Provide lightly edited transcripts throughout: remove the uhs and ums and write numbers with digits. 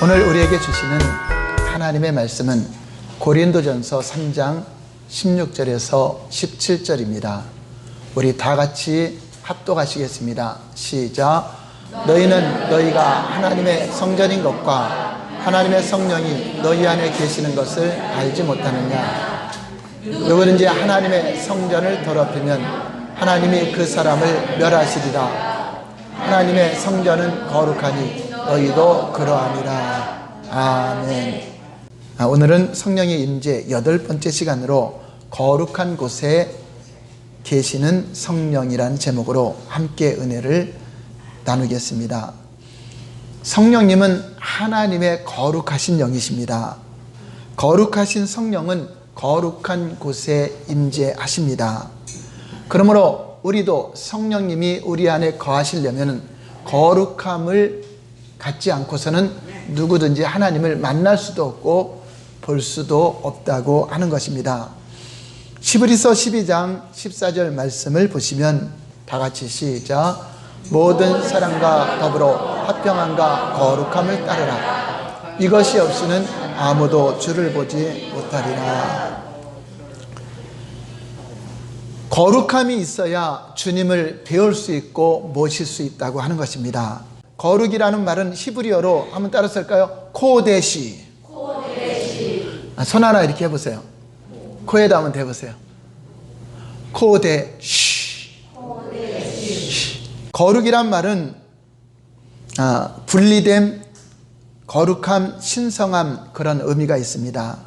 오늘 우리에게 주시는 하나님의 말씀은 고린도전서 3장 16절에서 17절입니다. 우리 다 같이 합독하시겠습니다. 시작. 너희는 너희가 하나님의 성전인 것과 하나님의 성령이 너희 안에 계시는 것을 알지 못하느냐. 누구든지 하나님의 성전을 더럽히면 하나님이 그 사람을 멸하시리라. 하나님의 성전은 거룩하니 너희도 그러하니라. 아멘. 오늘은 성령의 임재 8번째 시간으로 거룩한 곳에 계시는 성령이라는 제목으로 함께 은혜를 나누겠습니다. 성령님은 하나님의 거룩하신 영이십니다. 거룩하신 성령은 거룩한 곳에 임재하십니다. 그러므로 우리도 성령님이 우리 안에 거하시려면 거룩함을 갖지 않고서는 누구든지 하나님을 만날 수도 없고 볼 수도 없다고 하는 것입니다. 히브리서 12장 14절 말씀을 보시면 다 같이 시작. 모든 사람과 더불어 화평함과 거룩함을 따르라. 이것이 없이는 아무도 주를 보지 못하리라. 거룩함이 있어야 주님을 배울 수 있고 모실 수 있다고 하는 것입니다. 거룩이라는 말은 히브리어로 한번 따라 쓸까요? 코데시. 손 하나 이렇게 해보세요. 코에다 한번 대보세요. 코데시. 거룩이란 말은 분리됨, 거룩함, 신성함, 그런 의미가 있습니다.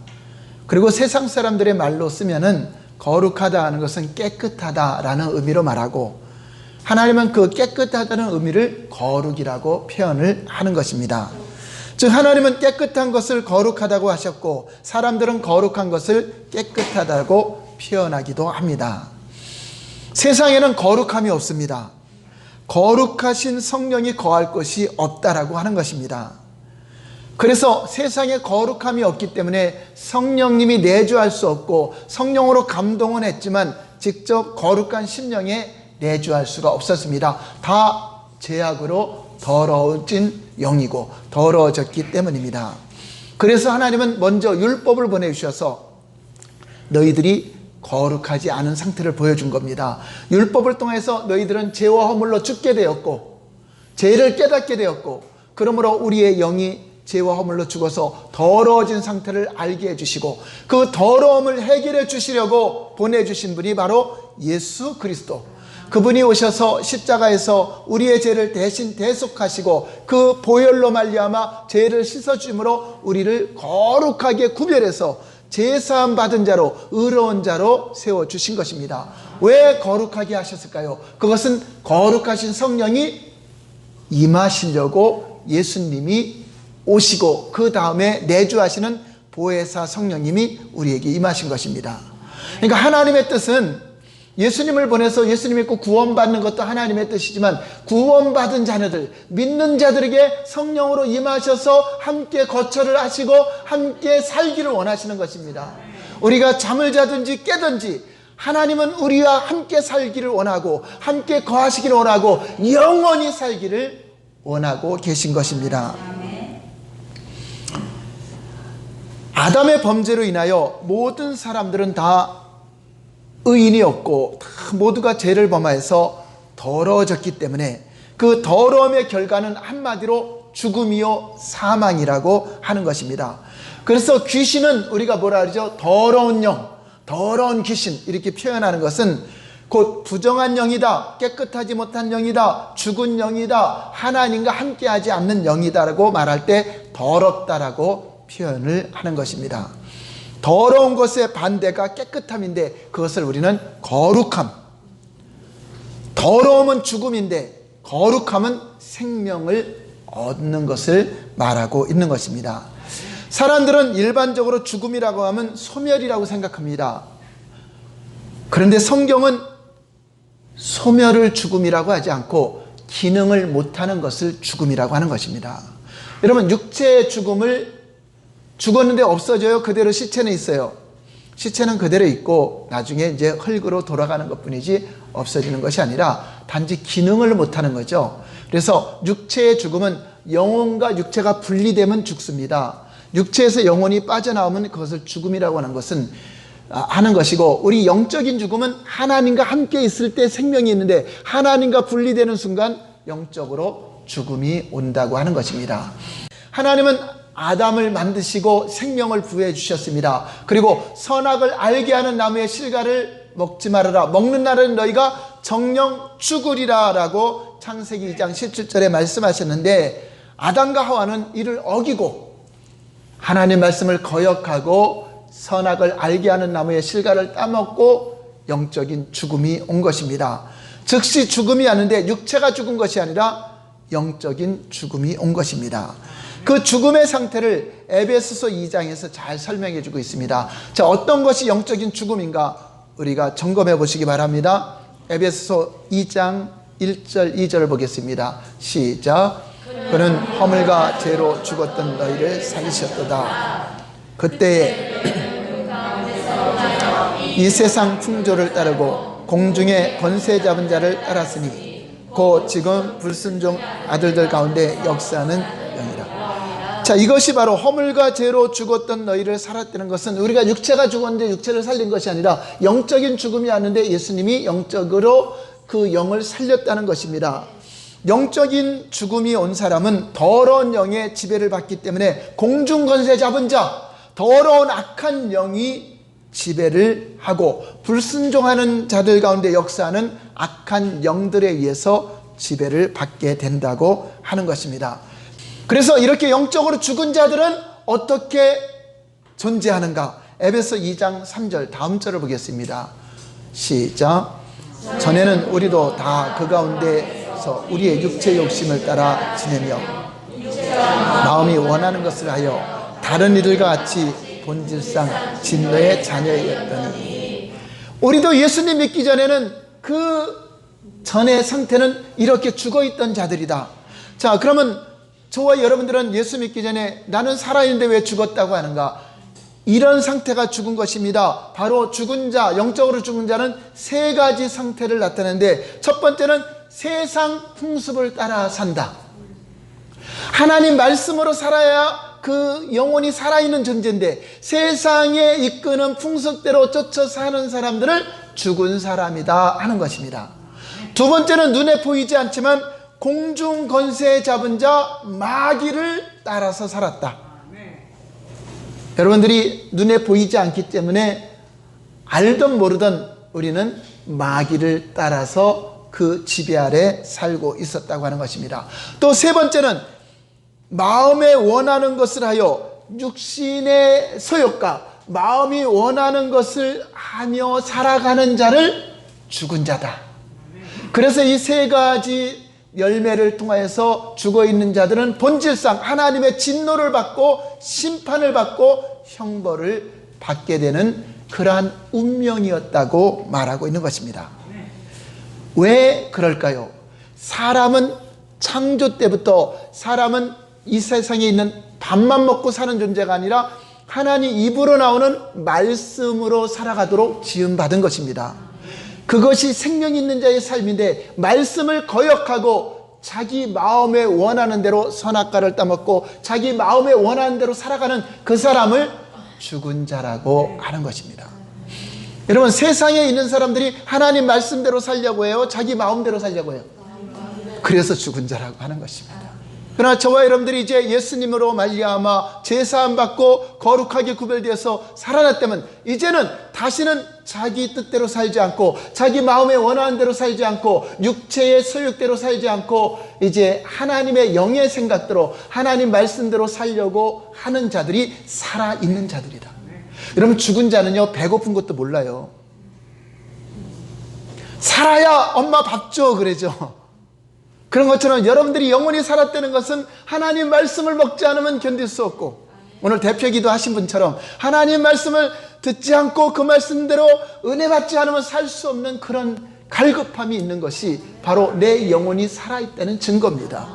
그리고 세상 사람들의 말로 쓰면은 거룩하다 하는 것은 깨끗하다라는 의미로 말하고, 하나님은 그 깨끗하다는 의미를 거룩이라고 표현을 하는 것입니다. 즉 하나님은 깨끗한 것을 거룩하다고 하셨고, 사람들은 거룩한 것을 깨끗하다고 표현하기도 합니다. 세상에는 거룩함이 없습니다. 거룩하신 성령이 거할 곳이 없다라고 하는 것입니다. 그래서 세상에 거룩함이 없기 때문에 성령님이 내주할 수 없고, 성령으로 감동은 했지만 직접 거룩한 심령에 내주할 수가 없었습니다. 다 죄악으로 더러워진 영이고 더러워졌기 때문입니다. 그래서 하나님은 먼저 율법을 보내주셔서 너희들이 거룩하지 않은 상태를 보여준 겁니다. 율법을 통해서 너희들은 죄와 허물로 죽게 되었고 죄를 깨닫게 되었고, 그러므로 우리의 영이 죄와 허물로 죽어서 더러워진 상태를 알게 해주시고, 그 더러움을 해결해 주시려고 보내주신 분이 바로 예수 그리스도. 그분이 오셔서 십자가에서 우리의 죄를 대신 대속하시고 그 보혈로 말미암아 죄를 씻어줌으로 우리를 거룩하게 구별해서 제사함 받은 자로, 의로운 자로 세워주신 것입니다. 왜 거룩하게 하셨을까요? 그것은 거룩하신 성령이 임하시려고 예수님이 오시고 그 다음에 내주하시는 보혜사 성령님이 우리에게 임하신 것입니다. 그러니까 하나님의 뜻은 예수님을 보내서 예수님 믿고 구원받는 것도 하나님의 뜻이지만, 구원받은 자녀들, 믿는 자들에게 성령으로 임하셔서 함께 거처를 하시고 함께 살기를 원하시는 것입니다. 우리가 잠을 자든지 깨든지 하나님은 우리와 함께 살기를 원하고 함께 거하시기를 원하고 영원히 살기를 원하고 계신 것입니다. 아담의 범죄로 인하여 모든 사람들은 다 의인이 없고 다 모두가 죄를 범하여서 더러워졌기 때문에 그 더러움의 결과는 한마디로 죽음이요 사망이라고 하는 것입니다. 그래서 귀신은 우리가 뭐라 그러죠? 더러운 영, 더러운 귀신, 이렇게 표현하는 것은 곧 부정한 영이다, 깨끗하지 못한 영이다, 죽은 영이다, 하나님과 함께하지 않는 영이다라고 말할 때 더럽다라고 표현을 하는 것입니다. 더러운 것의 반대가 깨끗함인데 그것을 우리는 거룩함, 더러움은 죽음인데 거룩함은 생명을 얻는 것을 말하고 있는 것입니다. 사람들은 일반적으로 죽음이라고 하면 소멸이라고 생각합니다. 그런데 성경은 소멸을 죽음이라고 하지 않고 기능을 못하는 것을 죽음이라고 하는 것입니다. 여러분, 육체의 죽음을 죽었는데 없어져요? 그대로 시체는 있어요? 시체는 그대로 있고 나중에 이제 흙으로 돌아가는 것뿐이지 없어지는 것이 아니라 단지 기능을 못하는 거죠. 그래서 육체의 죽음은 영혼과 육체가 분리되면 죽습니다. 육체에서 영혼이 빠져나오면 그것을 죽음이라고 하는 것이고, 우리 영적인 죽음은 하나님과 함께 있을 때 생명이 있는데 하나님과 분리되는 순간 영적으로 죽음이 온다고 하는 것입니다. 하나님은 아담을 만드시고 생명을 부여해 주셨습니다. 그리고 선악을 알게 하는 나무의 실과를 먹지 말아라. 먹는 날은 너희가 정령 죽으리라 라고 창세기 2장 17절에 말씀하셨는데, 아담과 하와는 이를 어기고 하나님의 말씀을 거역하고 선악을 알게 하는 나무의 실과를 따먹고 영적인 죽음이 온 것입니다. 즉시 죽음이 왔는데 육체가 죽은 것이 아니라 영적인 죽음이 온 것입니다. 그 죽음의 상태를 에베소서 2장에서 잘 설명해 주고 있습니다. 자, 어떤 것이 영적인 죽음인가 우리가 점검해 보시기 바랍니다. 에베소서 2장 1절 2절을 보겠습니다. 시작. 그는 허물과 죄로 죽었던 너희를 살리셨도다. 그때에 이 세상 풍조를 따르고 공중의 권세 잡은 자를 따랐으니 곧 지금 불순종 아들들 가운데 역사하는 영이라. 자, 이것이 바로 허물과 죄로 죽었던 너희를 살았다는 것은, 우리가 육체가 죽었는데 육체를 살린 것이 아니라 영적인 죽음이 왔는데 예수님이 영적으로 그 영을 살렸다는 것입니다. 영적인 죽음이 온 사람은 더러운 영의 지배를 받기 때문에 공중 권세 잡은 자, 더러운 악한 영이 지배를 하고 불순종하는 자들 가운데 역사하는 악한 영들에 의해서 지배를 받게 된다고 하는 것입니다. 그래서 이렇게 영적으로 죽은 자들은 어떻게 존재하는가? 에베소 2장 3절 다음 절을 보겠습니다. 시작. 전에는 우리도 다 그 가운데서 우리의 육체 욕심을 따라 지내며 마음이 원하는 것을 하여 다른 이들과 같이 본질상 진노의 자녀였더니, 우리도 예수님 믿기 전에는 그 전의 상태는 이렇게 죽어있던 자들이다. 자, 그러면 저와 여러분들은 예수 믿기 전에 나는 살아있는데 왜 죽었다고 하는가? 이런 상태가 죽은 것입니다. 바로 죽은 자, 영적으로 죽은 자는 세 가지 상태를 나타내는데, 첫 번째는 세상 풍습을 따라 산다. 하나님 말씀으로 살아야 그 영혼이 살아있는 존재인데 세상에 이끄는 풍습대로 쫓아 사는 사람들을 죽은 사람이다 하는 것입니다. 두 번째는 눈에 보이지 않지만 공중 권세 잡은 자 마귀를 따라서 살았다. 여러분들이 눈에 보이지 않기 때문에 알든 모르든 우리는 마귀를 따라서 그 지배 아래 살고 있었다고 하는 것입니다. 또 세 번째는 마음에 원하는 것을 하여 육신의 소욕과 마음이 원하는 것을 하며 살아가는 자를 죽은 자다. 그래서 이 세 가지 열매를 통하여서 죽어있는 자들은 본질상 하나님의 진노를 받고 심판을 받고 형벌을 받게 되는 그러한 운명이었다고 말하고 있는 것입니다. 왜 그럴까요? 사람은 창조 때부터 사람은 이 세상에 있는 밥만 먹고 사는 존재가 아니라 하나님 입으로 나오는 말씀으로 살아가도록 지음받은 것입니다. 그것이 생명 있는 자의 삶인데, 말씀을 거역하고 자기 마음에 원하는 대로 선악과를 따먹고 자기 마음에 원하는 대로 살아가는 그 사람을 죽은 자라고 하는 것입니다. 여러분, 세상에 있는 사람들이 하나님 말씀대로 살려고 해요? 자기 마음대로 살려고 해요? 그래서 죽은 자라고 하는 것입니다. 그러나 저와 여러분들이 이제 예수님으로 말미암아 죄사함 받고 거룩하게 구별되어서 살아났다면, 이제는 다시는 자기 뜻대로 살지 않고 자기 마음에 원하는 대로 살지 않고 육체의 소욕대로 살지 않고 이제 하나님의 영의 생각대로 하나님 말씀대로 살려고 하는 자들이 살아있는 자들이다. 여러분, 죽은 자는요 배고픈 것도 몰라요. 살아야 엄마 밥 줘 그러죠. 그런 것처럼 여러분들이 영원히 살았다는 것은 하나님 말씀을 먹지 않으면 견딜 수 없고, 오늘 대표기도 하신 분처럼 하나님 말씀을 듣지 않고 그 말씀대로 은혜 받지 않으면 살 수 없는 그런 갈급함이 있는 것이 바로 내 영혼이 살아있다는 증거입니다.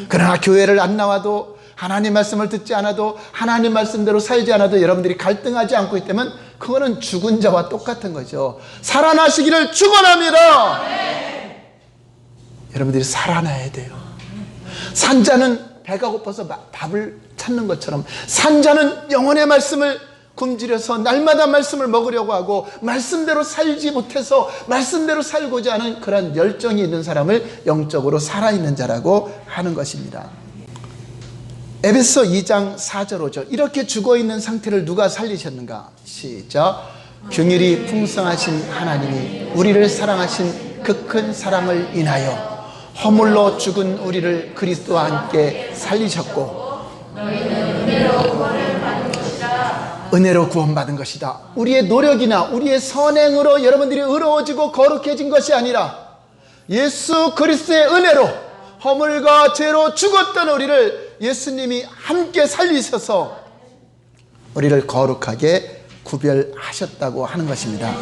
그러나 교회를 안 나와도, 하나님 말씀을 듣지 않아도, 하나님 말씀대로 살지 않아도 여러분들이 갈등하지 않고 있다면 그거는 죽은 자와 똑같은 거죠. 살아나시기를 축원합니다. 여러분들이 살아나야 돼요. 산 자는 배가 고파서 밥을 찾는 것처럼 산자는 영혼의 말씀을 굶주려서 날마다 말씀을 먹으려고 하고 말씀대로 살지 못해서 말씀대로 살고자 하는 그런 열정이 있는 사람을 영적으로 살아있는 자라고 하는 것입니다. 에베소 2장 4절 5절 이렇게 죽어있는 상태를 누가 살리셨는가? 시작. 긍휼이 풍성하신 하나님이 우리를 사랑하신 그 큰 사랑을 인하여 허물로 죽은 우리를 그리스도와 함께 살리셨고 은혜로 구원받은 것이다. 우리의 노력이나 우리의 선행으로 여러분들이 의로워지고 거룩해진 것이 아니라 예수 그리스도의 은혜로 허물과 죄로 죽었던 우리를 예수님이 함께 살리셔서 우리를 거룩하게 구별하셨다고 하는 것입니다.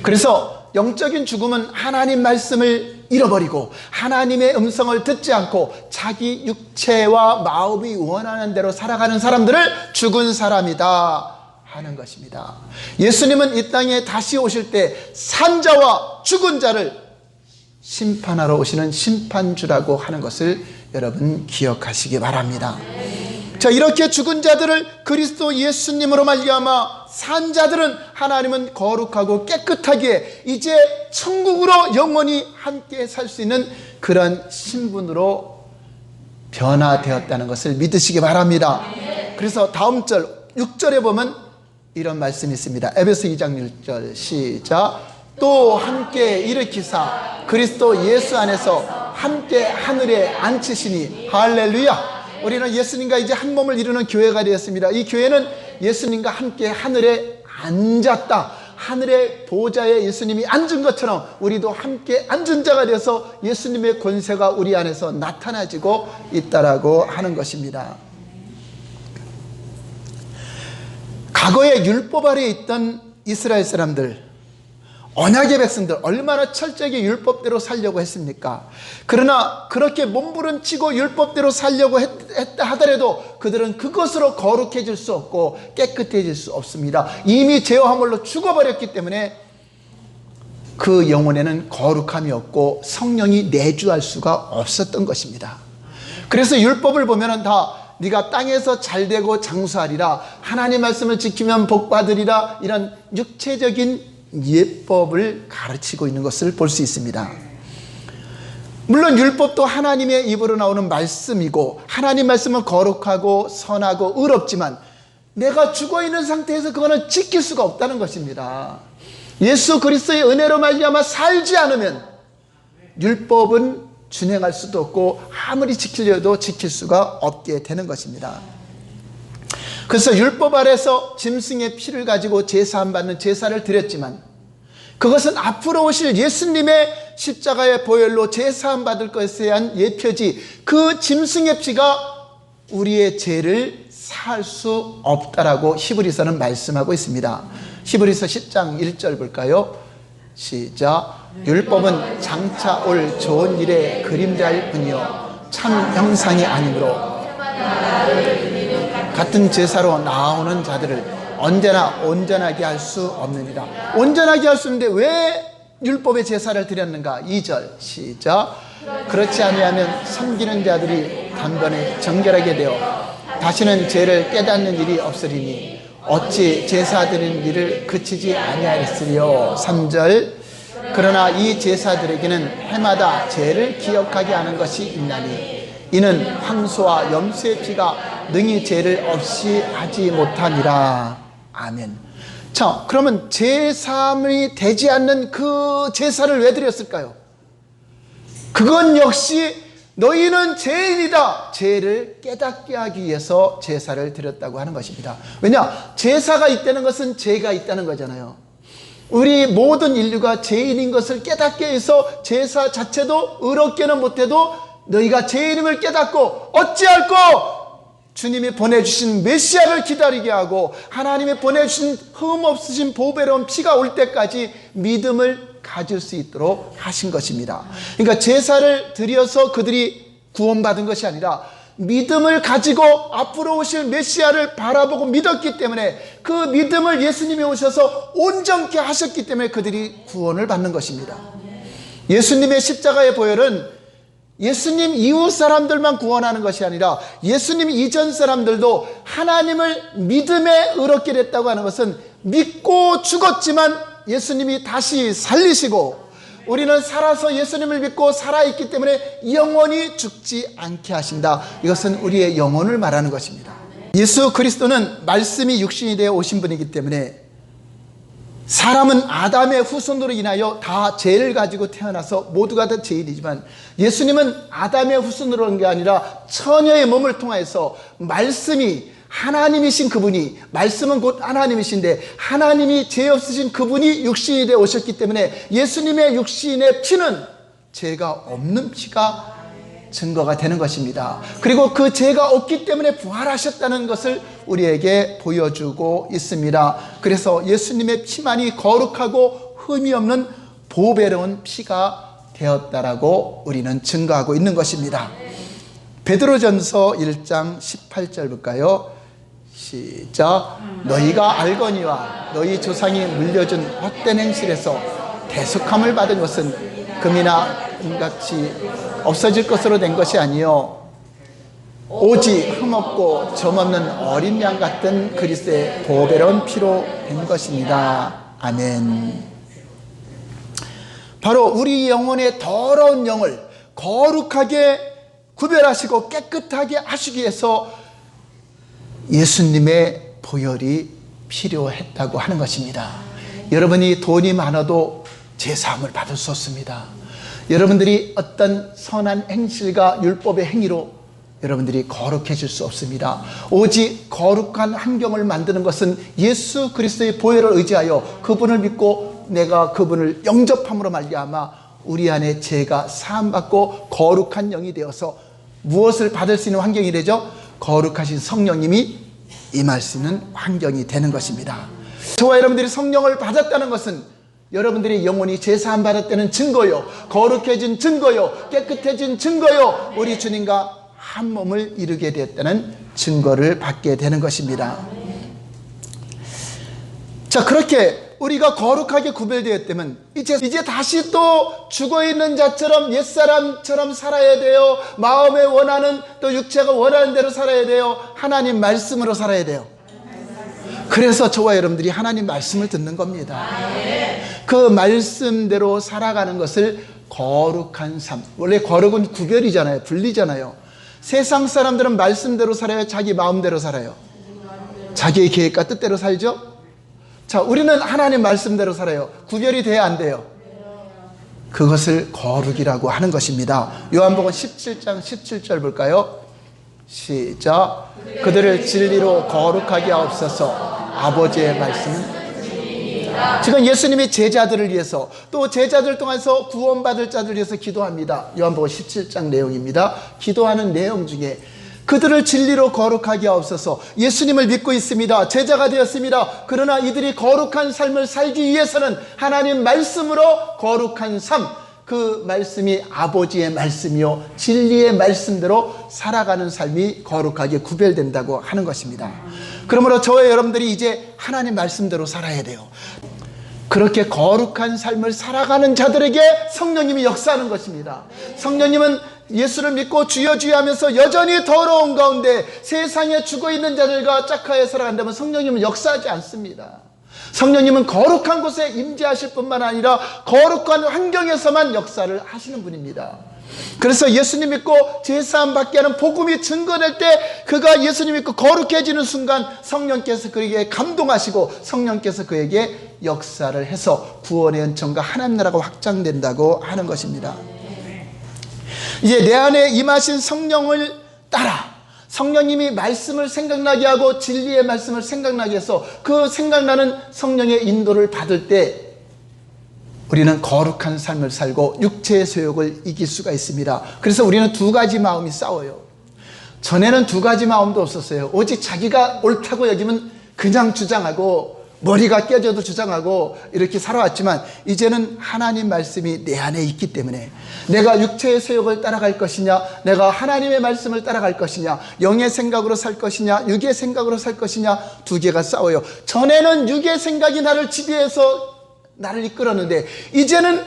그래서 영적인 죽음은 하나님 말씀을 잃어버리고 하나님의 음성을 듣지 않고 자기 육체와 마음이 원하는 대로 살아가는 사람들을 죽은 사람이다 하는 것입니다. 예수님은 이 땅에 다시 오실 때 산자와 죽은 자를 심판하러 오시는 심판주라고 하는 것을 여러분 기억하시기 바랍니다. 자, 이렇게 죽은 자들을 그리스도 예수님으로 말미암아 산 자들은 하나님은 거룩하고 깨끗하게 이제 천국으로 영원히 함께 살 수 있는 그런 신분으로 변화되었다는 것을 믿으시기 바랍니다. 그래서 다음 절 6절에 보면 이런 말씀이 있습니다. 에베소 2장 6절 시작. 또 함께 일으키사 그리스도 예수 안에서 함께 하늘에 앉히시니 할렐루야. 우리는 예수님과 이제 한 몸을 이루는 교회가 되었습니다. 이 교회는 예수님과 함께 하늘에 앉았다. 하늘의 보좌에 예수님이 앉은 것처럼 우리도 함께 앉은 자가 되어서 예수님의 권세가 우리 안에서 나타나지고 있다라고 하는 것입니다. 과거에 율법 아래에 있던 이스라엘 사람들, 언약의 백성들 얼마나 철저하게 율법대로 살려고 했습니까? 그러나 그렇게 몸부림치고 율법대로 살려고 했다 하더라도 그들은 그것으로 거룩해질 수 없고 깨끗해질 수 없습니다. 이미 죄와 허물로 죽어버렸기 때문에 그 영혼에는 거룩함이 없고 성령이 내주할 수가 없었던 것입니다. 그래서 율법을 보면은 다 네가 땅에서 잘되고 장수하리라, 하나님 말씀을 지키면 복받으리라, 이런 육체적인 예법을 가르치고 있는 것을 볼 수 있습니다. 물론 율법도 하나님의 입으로 나오는 말씀이고 하나님 말씀은 거룩하고 선하고 의롭지만 내가 죽어있는 상태에서 그거는 지킬 수가 없다는 것입니다. 예수 그리스도의 은혜로 말미암아 살지 않으면 율법은 준행할 수도 없고 아무리 지키려도 지킬 수가 없게 되는 것입니다. 그래서 율법 아래서 짐승의 피를 가지고 제사함 받는 제사를 드렸지만 그것은 앞으로 오실 예수님의 십자가의 보혈로 제사함 받을 것에 대한 예표지, 그 짐승의 피가 우리의 죄를 살 수 없다라고 히브리서는 말씀하고 있습니다. 히브리서 10장 1절 볼까요? 시작. 율법은 장차 올 좋은 일의 그림자일 뿐이요 참 형상이 아니므로 같은 제사로 나오는 자들을 언제나 온전하게 할 수 없느니라. 온전하게 할 수 없는데 왜 율법의 제사를 드렸는가? 2절 시작. 그렇지 아니하면 섬기는 자들이 단번에 정결하게 되어 다시는 죄를 깨닫는 일이 없으리니 어찌 제사 드리는 일을 그치지 아니하였으리요. 3절. 그러나 이 제사들에게는 해마다 죄를 기억하게 하는 것이 있나니 이는 황소와 염소의 피가 능히 죄를 없이 하지 못하니라. 아멘. 자, 그러면 제사함이 되지 않는 그 제사를 왜 드렸을까요? 그건 역시 너희는 죄인이다, 죄를 깨닫게 하기 위해서 제사를 드렸다고 하는 것입니다. 왜냐? 제사가 있다는 것은 죄가 있다는 거잖아요. 우리 모든 인류가 죄인인 것을 깨닫게 해서 제사 자체도 의롭게는 못해도 너희가 죄인임을 깨닫고 어찌할꼬? 주님이 보내주신 메시아를 기다리게 하고 하나님이 보내주신 흠없으신 보배로운 피가 올 때까지 믿음을 가질 수 있도록 하신 것입니다. 그러니까 제사를 드려서 그들이 구원받은 것이 아니라 믿음을 가지고 앞으로 오실 메시아를 바라보고 믿었기 때문에 그 믿음을 예수님이 오셔서 온전케 하셨기 때문에 그들이 구원을 받는 것입니다. 예수님의 십자가의 보혈은 예수님 이후 사람들만 구원하는 것이 아니라 예수님 이전 사람들도 하나님을 믿음에 의롭게 됐다고 하는 것은 믿고 죽었지만 예수님이 다시 살리시고 우리는 살아서 예수님을 믿고 살아있기 때문에 영원히 죽지 않게 하신다. 이것은 우리의 영혼을 말하는 것입니다. 예수 그리스도는 말씀이 육신이 되어 오신 분이기 때문에 사람은 아담의 후손으로 인하여 다 죄를 가지고 태어나서 모두가 다 죄인이지만 예수님은 아담의 후손으로 온 게 아니라 처녀의 몸을 통해서 말씀이 하나님이신 그분이, 말씀은 곧 하나님이신데 하나님이 죄 없으신 그분이 육신이 되어 오셨기 때문에 예수님의 육신의 피는 죄가 없는 피가 증거가 되는 것입니다. 그리고 그 죄가 없기 때문에 부활하셨다는 것을 우리에게 보여주고 있습니다. 그래서 예수님의 피만이 거룩하고 흠이 없는 보배로운 피가 되었다라고 우리는 증거하고 있는 것입니다. 베드로전서 1장 18절 볼까요? 시작. 너희가 알거니와 너희 조상이 물려준 헛된 행실에서 대속함을 받은 것은 금이나 은같이 없어질 것으로 된 것이 아니요 오직 흠없고 점없는 어린 양 같은 그리스도의 보배로운 피로 된 것입니다. 아멘. 바로 우리 영혼의 더러운 영을 거룩하게 구별하시고 깨끗하게 하시기 위해서 예수님의 보혈이 필요했다고 하는 것입니다. 여러분이 돈이 많아도 제사함을 받을 수 없습니다. 여러분들이 어떤 선한 행실과 율법의 행위로 여러분들이 거룩해질 수 없습니다. 오직 거룩한 환경을 만드는 것은 예수 그리스도의 보혈을 의지하여 그분을 믿고 내가 그분을 영접함으로 말미암아 우리 안에 죄가 사함받고 거룩한 영이 되어서 무엇을 받을 수 있는 환경이 되죠? 거룩하신 성령님이 임할 수 있는 환경이 되는 것입니다. 저와 여러분들이 성령을 받았다는 것은 여러분들이 영혼이 제사함 받았다는 증거요, 거룩해진 증거요, 깨끗해진 증거요, 우리 주님과 한 몸을 이루게 되었다는 증거를 받게 되는 것입니다. 자, 그렇게 우리가 거룩하게 구별되었다면 이제 다시 또 죽어있는 자처럼 옛사람처럼 살아야 돼요. 마음에 원하는 또 육체가 원하는 대로 살아야 돼요. 하나님 말씀으로 살아야 돼요. 그래서 저와 여러분들이 하나님 말씀을 듣는 겁니다. 그 말씀대로 살아가는 것을 거룩한 삶. 원래 거룩은 구별이잖아요. 분리잖아요. 세상 사람들은 말씀대로 살아요? 자기 마음대로 살아요? 자기의 계획과 뜻대로 살죠? 자, 우리는 하나님 말씀대로 살아요. 구별이 돼야 안 돼요? 그것을 거룩이라고 하는 것입니다. 요한복음 17장 17절 볼까요? 시작. 그들을 진리로 거룩하게 하옵소서. 아버지의 말씀은 지금 예수님이 제자들을 위해서 또 제자들 통해서 구원받을 자들을 위해서 기도합니다. 요한복음 17장 내용입니다. 기도하는 내용 중에 그들을 진리로 거룩하게 하옵소서. 예수님을 믿고 있습니다. 제자가 되었습니다. 그러나 이들이 거룩한 삶을 살기 위해서는 하나님 말씀으로 거룩한 삶, 그 말씀이 아버지의 말씀이요 진리의 말씀대로 살아가는 삶이 거룩하게 구별된다고 하는 것입니다. 그러므로 저와 여러분들이 이제 하나님 말씀대로 살아야 돼요. 그렇게 거룩한 삶을 살아가는 자들에게 성령님이 역사하는 것입니다. 성령님은 예수를 믿고 주여 주여 하면서 여전히 더러운 가운데 세상에 죽어있는 자들과 짝하여 살아간다면 성령님은 역사하지 않습니다. 성령님은 거룩한 곳에 임재하실 뿐만 아니라 거룩한 환경에서만 역사를 하시는 분입니다. 그래서 예수님 믿고 제사함 받게 하는 복음이 증거될 때 그가 예수님 믿고 거룩해지는 순간 성령께서 그에게 감동하시고 성령께서 그에게 역사를 해서 구원의 은총과 하나님 나라가 확장된다고 하는 것입니다. 이제 내 안에 임하신 성령을 따라 성령님이 말씀을 생각나게 하고 진리의 말씀을 생각나게 해서 그 생각나는 성령의 인도를 받을 때 우리는 거룩한 삶을 살고 육체의 소욕을 이길 수가 있습니다. 그래서 우리는 두 가지 마음이 싸워요. 전에는 두 가지 마음도 없었어요. 오직 자기가 옳다고 여기면 그냥 주장하고 머리가 깨져도 주장하고 이렇게 살아왔지만 이제는 하나님 말씀이 내 안에 있기 때문에 내가 육체의 소욕을 따라갈 것이냐, 내가 하나님의 말씀을 따라갈 것이냐, 영의 생각으로 살 것이냐, 육의 생각으로 살 것이냐, 두 개가 싸워요. 전에는 육의 생각이 나를 지배해서 나를 이끌었는데 이제는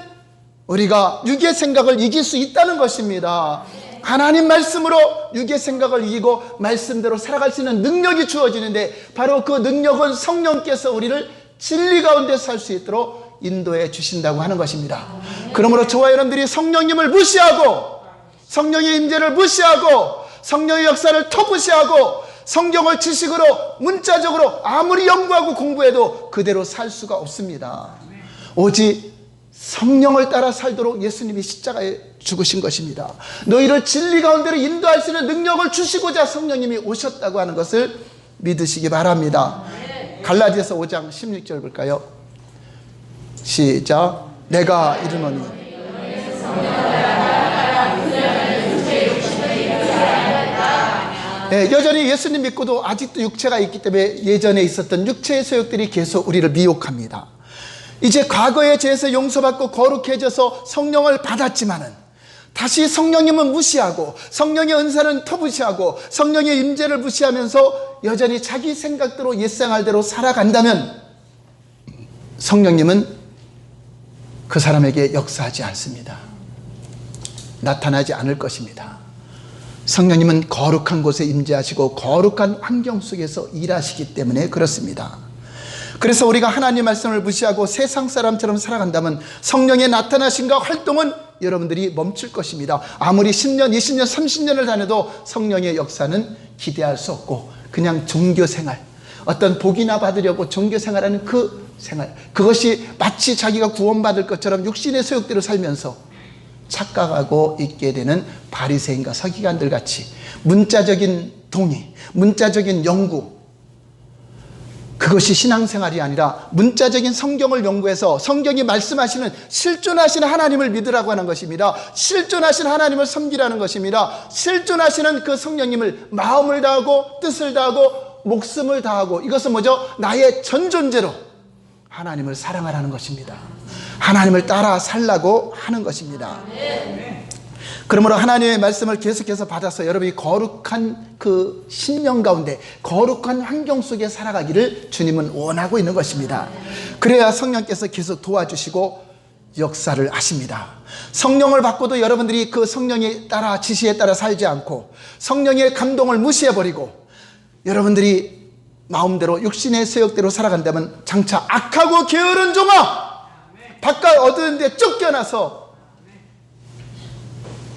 우리가 육의 생각을 이길 수 있다는 것입니다. 하나님 말씀으로 육의 생각을 이기고 말씀대로 살아갈 수 있는 능력이 주어지는데, 바로 그 능력은 성령께서 우리를 진리 가운데 살 수 있도록 인도해 주신다고 하는 것입니다. 그러므로 저와 여러분들이 성령님을 무시하고, 성령의 임재를 무시하고, 성령의 역사를 터부시하고, 성경을 지식으로 문자적으로 아무리 연구하고 공부해도 그대로 살 수가 없습니다. 오직 성령을 따라 살도록 예수님이 십자가에 죽으신 것입니다. 너희를 진리 가운데로 인도할 수 있는 능력을 주시고자 성령님이 오셨다고 하는 것을 믿으시기 바랍니다. 갈라디아서 5장 16절 볼까요? 시작. 내가 이르노니 여전히 예수님 믿고도 아직도 육체가 있기 때문에 예전에 있었던 육체의 소욕들이 계속 우리를 미혹합니다. 이제 과거의 죄에서 용서받고 거룩해져서 성령을 받았지만은 다시 성령님은 무시하고, 성령의 은사는 터무시하고, 성령의 임재를 무시하면서 여전히 자기 생각대로 옛생활대로 살아간다면 성령님은 그 사람에게 역사하지 않습니다. 나타나지 않을 것입니다. 성령님은 거룩한 곳에 임재하시고 거룩한 환경 속에서 일하시기 때문에 그렇습니다. 그래서 우리가 하나님의 말씀을 무시하고 세상 사람처럼 살아간다면 성령의 나타나심과 활동은 여러분들이 멈출 것입니다. 아무리 10년, 20년, 30년을 다녀도 성령의 역사는 기대할 수 없고, 그냥 종교생활, 어떤 복이나 받으려고 종교생활하는 그 생활, 그것이 마치 자기가 구원받을 것처럼 육신의 소욕대로 살면서 착각하고 있게 되는 바리새인과 서기관들 같이 문자적인 동의, 문자적인 연구, 그것이 신앙생활이 아니라 문자적인 성경을 연구해서 성경이 말씀하시는 실존하시는 하나님을 믿으라고 하는 것입니다. 실존하시는 하나님을 섬기라는 것입니다. 실존하시는 그 성령님을 마음을 다하고 뜻을 다하고 목숨을 다하고, 이것은 뭐죠? 나의 전 존재로 하나님을 사랑하라는 것입니다. 하나님을 따라 살라고 하는 것입니다. 그러므로 하나님의 말씀을 계속해서 받아서 여러분이 거룩한 그 신령 가운데, 거룩한 환경 속에 살아가기를 주님은 원하고 있는 것입니다. 그래야 성령께서 계속 도와주시고 역사를 하십니다. 성령을 받고도 여러분들이 그 성령에 따라, 지시에 따라 살지 않고 성령의 감동을 무시해버리고 여러분들이 마음대로 육신의 세욕대로 살아간다면 장차 악하고 게으른 종아, 바깥 얻은 데 쫓겨나서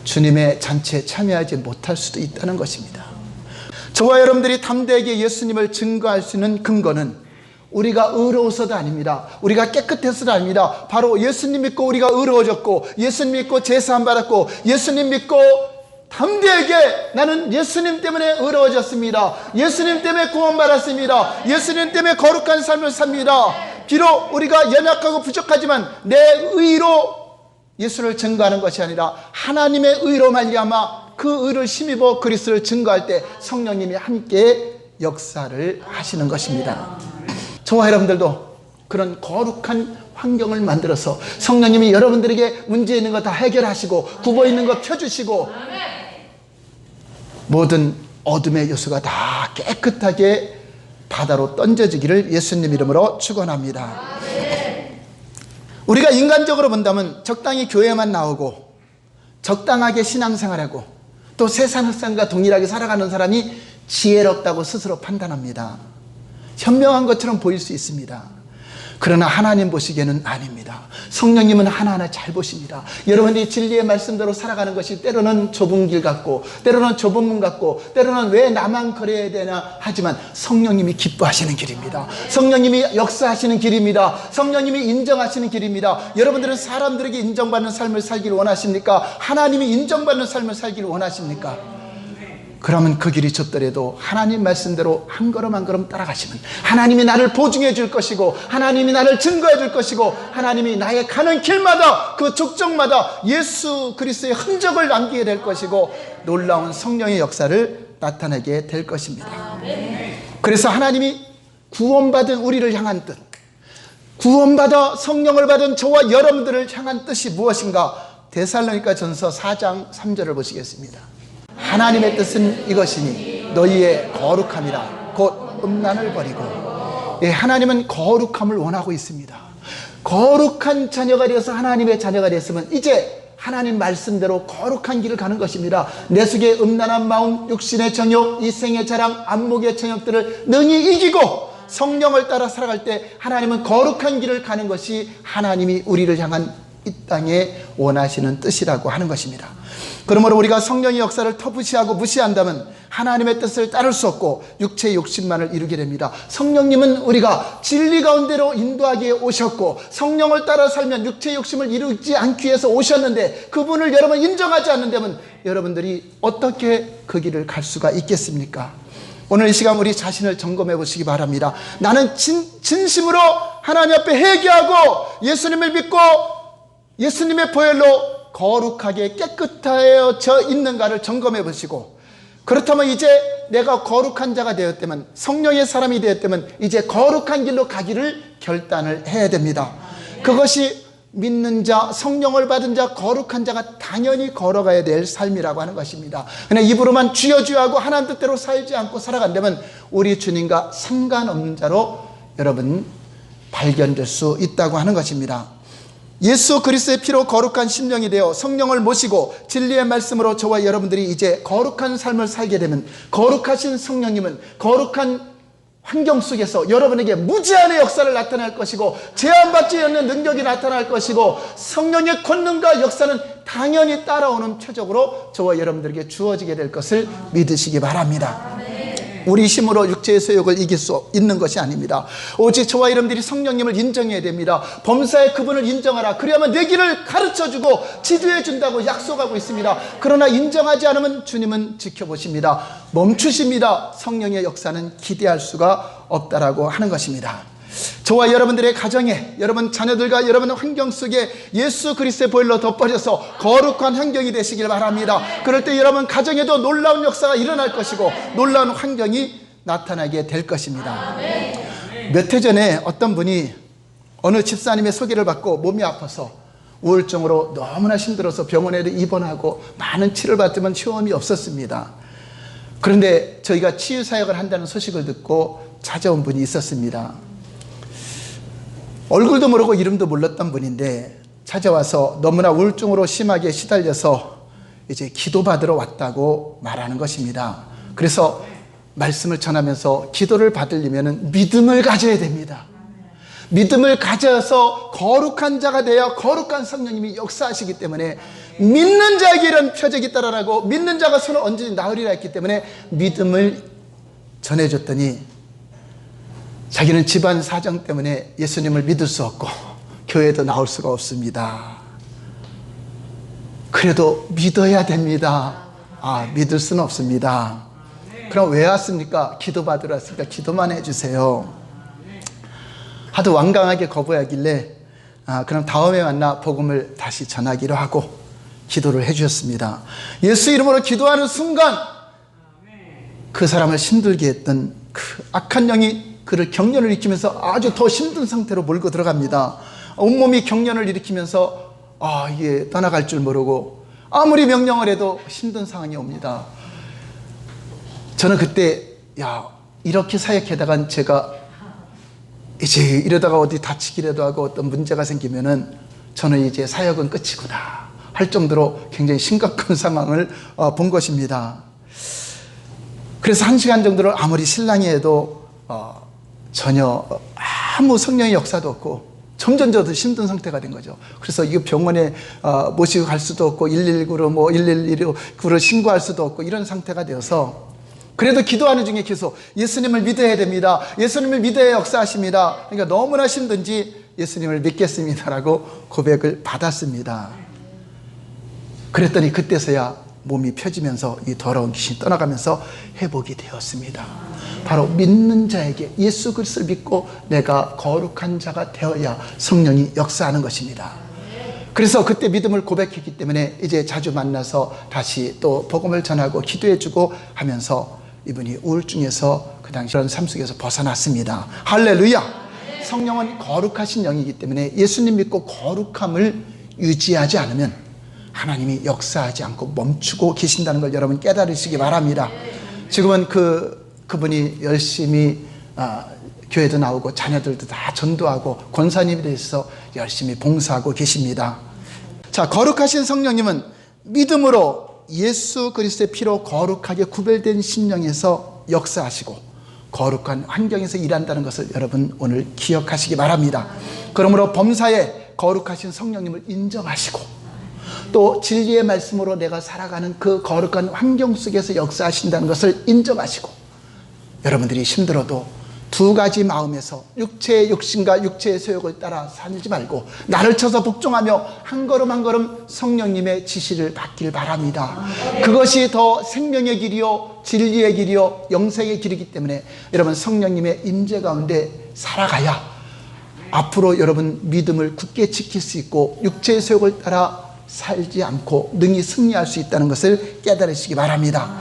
주님의 잔치에 참여하지 못할 수도 있다는 것입니다. 저와 여러분들이 담대하게 예수님을 증거할 수 있는 근거는 우리가 의로워서도 아닙니다. 우리가 깨끗해서도 아닙니다. 바로 예수님 믿고 우리가 의로워졌고, 예수님 믿고 제사함 받았고, 예수님 믿고 담대하게 나는 예수님 때문에 의로워졌습니다. 예수님 때문에 구원받았습니다. 예수님 때문에 거룩한 삶을 삽니다. 비록 우리가 연약하고 부족하지만 내 의로 예수를 증거하는 것이 아니라 하나님의 의로 말미암아 그 의를 힘입어 그리스도를 증거할 때 성령님이 함께 역사를 하시는 것입니다. 저와 여러분들도 그런 거룩한 환경을 만들어서 성령님이 여러분들에게 문제 있는 거 다 해결하시고 굽어 있는 거 펴주시고 모든 어둠의 요소가 다 깨끗하게 바다로 던져지기를 예수님 이름으로 축원합니다. 우리가 인간적으로 본다면 적당히 교회만 나오고 적당하게 신앙생활하고 또 세상 사람과 동일하게 살아가는 사람이 지혜롭다고 스스로 판단합니다. 현명한 것처럼 보일 수 있습니다. 그러나 하나님 보시기에는 아닙니다. 성령님은 하나하나 잘 보십니다. 여러분이 진리의 말씀대로 살아가는 것이 때로는 좁은 길 같고, 때로는 좁은 문 같고, 때로는 왜 나만 그래야 되나 하지만 성령님이 기뻐하시는 길입니다. 성령님이 역사하시는 길입니다. 성령님이 인정하시는 길입니다. 여러분들은 사람들에게 인정받는 삶을 살기를 원하십니까? 하나님이 인정받는 삶을 살기를 원하십니까? 그러면 그 길이 좁더라도 하나님 말씀대로 한 걸음 한 걸음 따라가시면 하나님이 나를 보증해 줄 것이고, 하나님이 나를 증거해 줄 것이고, 하나님이 나의 가는 길마다 그 족적마다 예수 그리스도의 흔적을 남기게 될 것이고 놀라운 성령의 역사를 나타내게 될 것입니다. 그래서 하나님이 구원받은 우리를 향한 뜻, 구원받아 성령을 받은 저와 여러분들을 향한 뜻이 무엇인가? 데살로니가 전서 4장 3절을 보시겠습니다. 하나님의 뜻은 이것이니 너희의 거룩함이라 곧 음란을 버리고. 하나님은 거룩함을 원하고 있습니다. 거룩한 자녀가 되어서 하나님의 자녀가 됐으면 이제 하나님 말씀대로 거룩한 길을 가는 것입니다. 내 속에 음란한 마음, 육신의 정욕, 이생의 자랑, 안목의 정욕들을 능히 이기고 성령을 따라 살아갈 때 하나님은 거룩한 길을 가는 것이 하나님이 우리를 향한 이 땅에 원하시는 뜻이라고 하는 것입니다. 그러므로 우리가 성령의 역사를 터부시하고 무시한다면 하나님의 뜻을 따를 수 없고 육체의 욕심만을 이루게 됩니다. 성령님은 우리가 진리 가운데로 인도하기 위해 오셨고 성령을 따라 살면 육체의 욕심을 이루지 않기 위해서 오셨는데 그분을 여러분 인정하지 않는다면 여러분들이 어떻게 그 길을 갈 수가 있겠습니까? 오늘 이 시간 우리 자신을 점검해 보시기 바랍니다. 나는 진심으로 하나님 앞에 회개하고 예수님을 믿고 예수님의 보혈로 거룩하게 깨끗하여 있는가를 점검해 보시고, 그렇다면 이제 내가 거룩한 자가 되었다면, 성령의 사람이 되었다면 이제 거룩한 길로 가기를 결단을 해야 됩니다. 그것이 믿는 자, 성령을 받은 자, 거룩한 자가 당연히 걸어가야 될 삶이라고 하는 것입니다. 그냥 입으로만 주여 주여 하고 하나님 뜻대로 살지 않고 살아간다면 우리 주님과 상관없는 자로 여러분 발견될 수 있다고 하는 것입니다. 예수 그리스도의 피로 거룩한 심령이 되어 성령을 모시고 진리의 말씀으로 저와 여러분들이 이제 거룩한 삶을 살게 되면 거룩하신 성령님은 거룩한 환경 속에서 여러분에게 무제한의 역사를 나타낼 것이고 제한받지 않는 능력이 나타날 것이고 성령의 권능과 역사는 당연히 따라오는 표적으로 저와 여러분들에게 주어지게 될 것을 믿으시기 바랍니다. 우리 힘으로 육체의 소욕을 이길 수 있는 것이 아닙니다. 오직 저와 여러분들이 성령님을 인정해야 됩니다. 범사에 그분을 인정하라. 그래야만 내 길을 가르쳐주고 지도해 준다고 약속하고 있습니다. 그러나 인정하지 않으면 주님은 지켜보십니다. 멈추십니다. 성령의 역사는 기대할 수가 없다라고 하는 것입니다. 저와 여러분들의 가정에, 여러분 자녀들과 여러분의 환경 속에 예수 그리스도의 보혈로 덮어져서 거룩한 환경이 되시길 바랍니다. 그럴 때 여러분 가정에도 놀라운 역사가 일어날 것이고 놀라운 환경이 나타나게 될 것입니다. 몇 해 전에 어떤 분이 어느 집사님의 소개를 받고 몸이 아파서 우울증으로 너무나 힘들어서 병원에 입원하고 많은 치료를 받지만 효험이 없었습니다. 그런데 저희가 치유사역을 한다는 소식을 듣고 찾아온 분이 있었습니다. 얼굴도 모르고 이름도 몰랐던 분인데 찾아와서 너무나 우울증으로 심하게 시달려서 이제 기도받으러 왔다고 말하는 것입니다. 그래서 말씀을 전하면서 기도를 받으려면 믿음을 가져야 됩니다. 믿음을 가져서 거룩한 자가 되어 거룩한 성령님이 역사하시기 때문에 믿는 자에게 이런 표적이 있다라고 믿는 자가 손을 얹으니 나으리라 했기 때문에 믿음을 전해줬더니 자기는 집안 사정 때문에 예수님을 믿을 수 없고 교회도 나올 수가 없습니다. 그래도 믿어야 됩니다. 믿을 수는 없습니다. 그럼 왜 왔습니까? 기도받으러 왔으니까 기도만 해주세요. 하도 완강하게 거부하길래 그럼 다음에 만나 복음을 다시 전하기로 하고 기도를 해주셨습니다. 예수 이름으로 기도하는 순간 그 사람을 힘들게 했던 그 악한 영이 그를 경련을 일으키면서 아주 더 힘든 상태로 몰고 들어갑니다. 온몸이 경련을 일으키면서 이게 떠나갈 줄 모르고 아무리 명령을 해도 힘든 상황이 옵니다. 저는 그때 이렇게 사역하다간 제가 이제 이러다가 어디 다치기라도 하고 어떤 문제가 생기면은 저는 이제 사역은 끝이구나 할 정도로 굉장히 심각한 상황을 본 것입니다. 그래서 1시간 정도를 아무리 신랑이 해도 전혀 아무 성령의 역사도 없고 점점 더 힘든 상태가 된 거죠. 그래서 이거 병원에 모시고 갈 수도 없고 119로 112로 신고할 수도 없고 이런 상태가 되어서 그래도 기도하는 중에 계속 예수님을 믿어야 됩니다. 예수님을 믿어야 역사하십니다. 그러니까 너무나 힘든지 예수님을 믿겠습니다라고 고백을 받았습니다. 그랬더니 그때서야 몸이 펴지면서 이 더러운 귀신이 떠나가면서 회복이 되었습니다. 바로 믿는 자에게 예수 그리스도를 믿고 내가 거룩한 자가 되어야 성령이 역사하는 것입니다. 그래서 그때 믿음을 고백했기 때문에 이제 자주 만나서 다시 또 복음을 전하고 기도해주고 하면서 이분이 우울증에서 그 당시 그런 삶 속에서 벗어났습니다. 할렐루야! 성령은 거룩하신 영이기 때문에 예수님 믿고 거룩함을 유지하지 않으면 하나님이 역사하지 않고 멈추고 계신다는 걸 여러분 깨달으시기 바랍니다. 지금은 그분이 열심히 교회도 나오고 자녀들도 다 전도하고 권사님이 되어서 열심히 봉사하고 계십니다. 자, 거룩하신 성령님은 믿음으로 예수 그리스도의 피로 거룩하게 구별된 심령에서 역사하시고 거룩한 환경에서 일한다는 것을 여러분 오늘 기억하시기 바랍니다. 그러므로 범사에 거룩하신 성령님을 인정하시고 또 진리의 말씀으로 내가 살아가는 그 거룩한 환경 속에서 역사하신다는 것을 인정하시고 여러분들이 힘들어도 두 가지 마음에서 육체의 욕심과 육체의 소욕을 따라 살지 말고 나를 쳐서 복종하며 한 걸음 한 걸음 성령님의 지시를 받길 바랍니다. 그것이 더 생명의 길이요 진리의 길이요 영생의 길이기 때문에 여러분 성령님의 임재 가운데 살아가야 앞으로 여러분 믿음을 굳게 지킬 수 있고 육체의 소욕을 따라 살지 않고 능히 승리할 수 있다는 것을 깨달으시기 바랍니다.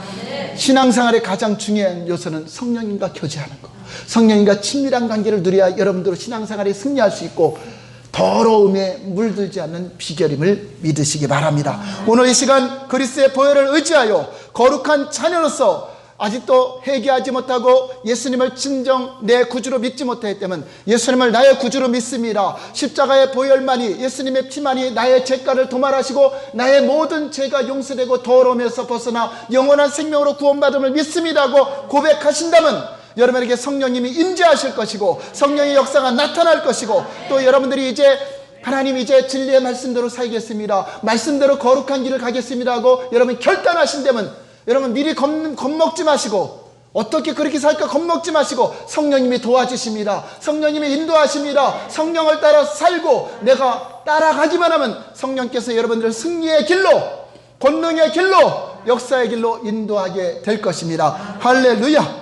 신앙생활의 가장 중요한 요소는 성령님과 교제하는 것, 성령님과 친밀한 관계를 누려야 여러분들 신앙생활에 승리할 수 있고 더러움에 물들지 않는 비결임을 믿으시기 바랍니다. 오늘 이 시간 그리스도의 보혈을 의지하여 거룩한 자녀로서 아직도 회개하지 못하고 예수님을 진정 내 구주로 믿지 못했다면 예수님을 나의 구주로 믿습니다. 십자가의 보혈만이 예수님의 피만이 나의 죄가를 도말하시고 나의 모든 죄가 용서되고 더러움에서 벗어나 영원한 생명으로 구원받음을 믿습니다고 고백하신다면 여러분에게 성령님이 임재하실 것이고 성령의 역사가 나타날 것이고 또 여러분들이 이제 하나님 이제 진리의 말씀대로 살겠습니다, 말씀대로 거룩한 길을 가겠습니다 하고 여러분 결단하신다면 여러분 미리 겁먹지 마시고 어떻게 그렇게 살까 겁먹지 마시고 성령님이 도와주십니다. 성령님이 인도하십니다. 성령을 따라 살고 내가 따라가기만 하면 성령께서 여러분들을 승리의 길로 권능의 길로 역사의 길로 인도하게 될 것입니다. 할렐루야.